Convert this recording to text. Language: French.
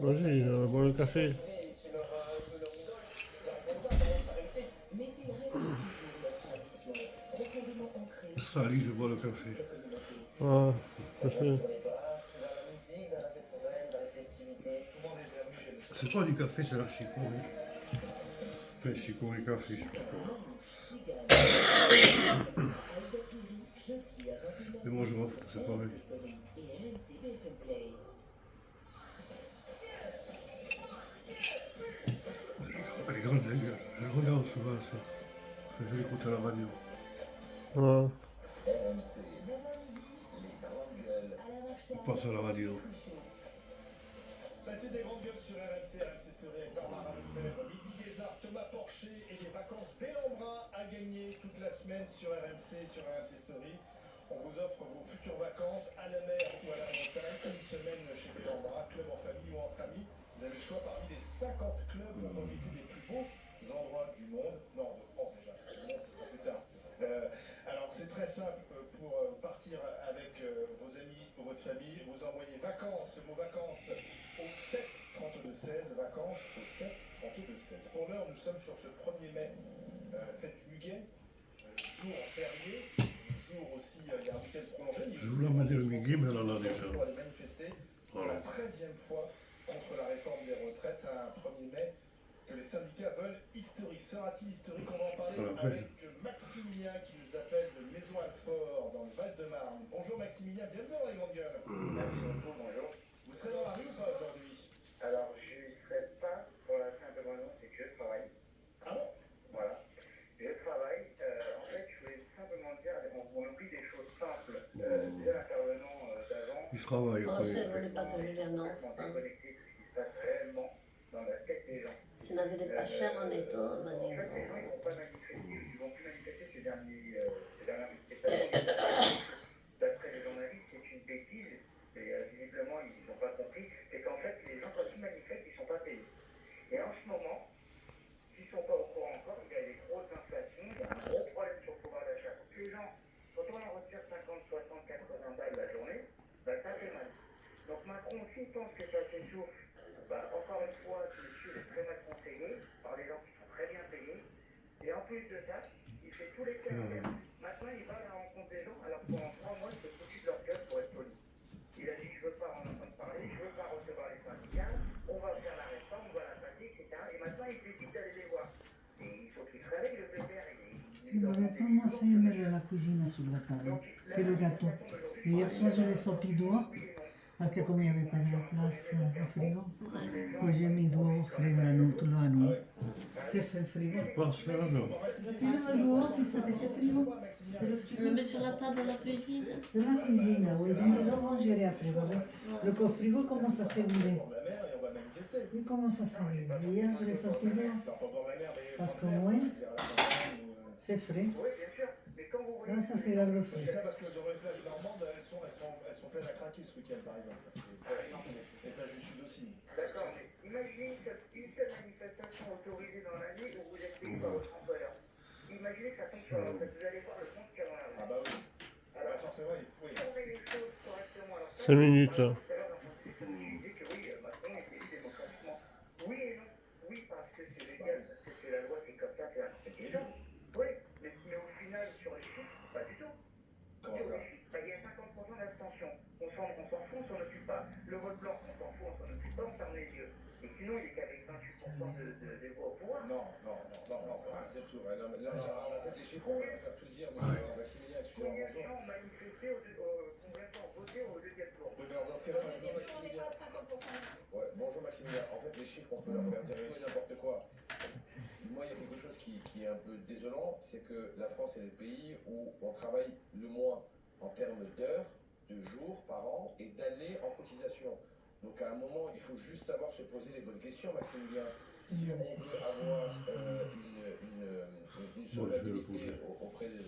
Vas-y, on va boire le café. Sali, je bois le café. Ah, café. C'est pas du café, c'est la chicorée. Enfin, chicorée café, je sais pas quoi. Mais moi je m'en fous, c'est pareil. Elle est grande, elle, je regarde souvent ça. Je l'écoute à la radio. Ah, On passe à la radio. La suite des grandes gueules sur RMC, RMC Story avec Barbara Lefebvre, Midi Guézard, Thomas Porcher et des vacances Bellambra à gagner toute la semaine sur RMC, sur RMC Story. On vous offre vos futures vacances à la mer ou à la montagne, une semaine chez Bellambra, club en famille ou entre amis. Vous avez le choix parmi les 50 clubs pour profiter des plus beaux endroits du monde, nord de France déjà, le monde ce sera plus tard. Alors c'est très simple pour partir avec vos amis ou votre famille, vous envoyez vacances, le mot vacances au 7 32 16, vacances au 7 32 16. Pour l'heure, nous sommes sur ce 1er mai, fête du Muguet, jour férié, jour aussi, il y a un week-end prolongé. Je voulais emmener le midi, mais elle en a déjà. Pour aller manifester pour la 13e fois contre la réforme des retraites, un 1er mai que les syndicats veulent historique. Sera-t-il historique? On va en parler avec Maximilien qui nous appelle de Maison-Alfort dans le Val-de-Marne. Bonjour Maximilien, bienvenue dans les grandes gueules. Merci beaucoup, bonjour. Vous serez dans la rue ou pas aujourd'hui? Alors, je ne serai pas pour la simple raison, c'est que je travaille. Ah bon? Voilà. Je travaille. En fait, je voulais simplement dire, on oublie des choses simples. Déjà, l'intervenant d'avant, Il travaille, Oh, après. c'est vrai, pas que Julien, non. déconnecté de ce qui se passe réellement dans la tête des gens. Tu n'avais pas cher en étau, En fait, les gens, ils ne vont pas manifester, ils vont plus manifester ces dernières manifestations. D'après les journalistes, c'est une bêtise. Et visiblement, ils n'ont pas compris. C'est qu'en fait, les gens, quand ils manifestent, ils ne sont pas payés. Et en ce moment, s'ils ne sont pas au courant encore, il y a des grosses inflations, il y a un gros problème sur le pouvoir d'achat. Donc les gens, quand on leur retire 50, 60, 80 balles la journée, bah, ça fait mal. Donc Macron, s'il pense que ça s'essouffle, bah, encore une fois, ce monsieur est très mal conseillé par les gens qui sont très bien payés. Et en plus de ça, il fait tous les cas. Maintenant, il va à la rencontre des gens, alors pendant 3 mois, il s'est foutu de leur gueule pour être poli. Il a dit, je veux pas en entendre parler, je veux pas recevoir les syndicats, on va faire la réforme, on va la passer, etc. Et maintenant, il décide d'aller les voir. Et il faut qu'il se réveille, le pépère. Sì, perché pour moi, c'est mettre la cuisine sulla table. C'est le gâteau. Et hier soir, je l'ai sorti dehors, parce que comme il n'y avait pas de la place au frigo, moi j'ai mis dehors, fregano toute la nuit. C'est fait frigo. Passe là, non. Et le dehors, si ça te fait frigo, c'est le Je frigo. le mets sur la table de la cuisine. De la cuisine, oui, ils ont déjà mangé à frigo. Le frigo commence à s'éviler. Il commence à s'éviler. Et hier, je l'ai sorti dehors, parce qu'au moins, c'est frais. Oui, bien sûr. Mais quand vous voyez. Là, ça, c'est l'heure de frais. C'est ça parce que dans les plages normandes, elles sont pleines à craquer ce week-end par exemple. Les plages du sud aussi. D'accord, mais imaginez une seule manifestation autorisée dans l'année où vous êtes payé par votre employeur. Imaginez que ça tombe sur la route. Vous allez voir le compte qu'il y a dans la rue. Ah bah oui. Alors, Attends, c'est vrai, oui. tournez les choses correctement. Alors, 5 minutes. tout à l'heure, dans mon discours, je disais que oui, Macron est élu démocratiquement. Oui et non. Oui, parce que c'est légal, parce que c'est la loi, c'est comme ça, c'est la constitution. Oui, mais au final, sur les chiffres, pas du tout. Comment Sur ça? les chiffres, il y a 50% d'abstention. On s'en fout, on s'en occupe pas. Le vote blanc, on s'en fout, on s'en occupe pas, on ferme les yeux. Et sinon, il est qu'avec 28% des voix au pouvoir. Non, c'est le tour. Là, on a peut-être les chiffres, on va faire tout dire, mais Maximilien, excusez-moi, Combien de bonjour. gens ont manifesté, combien de gens ont voté au deuxième tour? Oui, mais alors dans ce cas-là, bonjour Maximilien. Ouais, bonjour Maximilien. En fait, les chiffres, on peut leur faire dire tout et n'importe quoi. Moi, il y a quelque chose qui est un peu désolant, c'est que la France est le pays où on travaille le moins en termes d'heures, de jours par an et d'années en cotisation. Donc à un moment, il faut juste savoir se poser les bonnes questions, Maximilien. Si on veut avoir une Moi, je vais le solvabilité poser. auprès des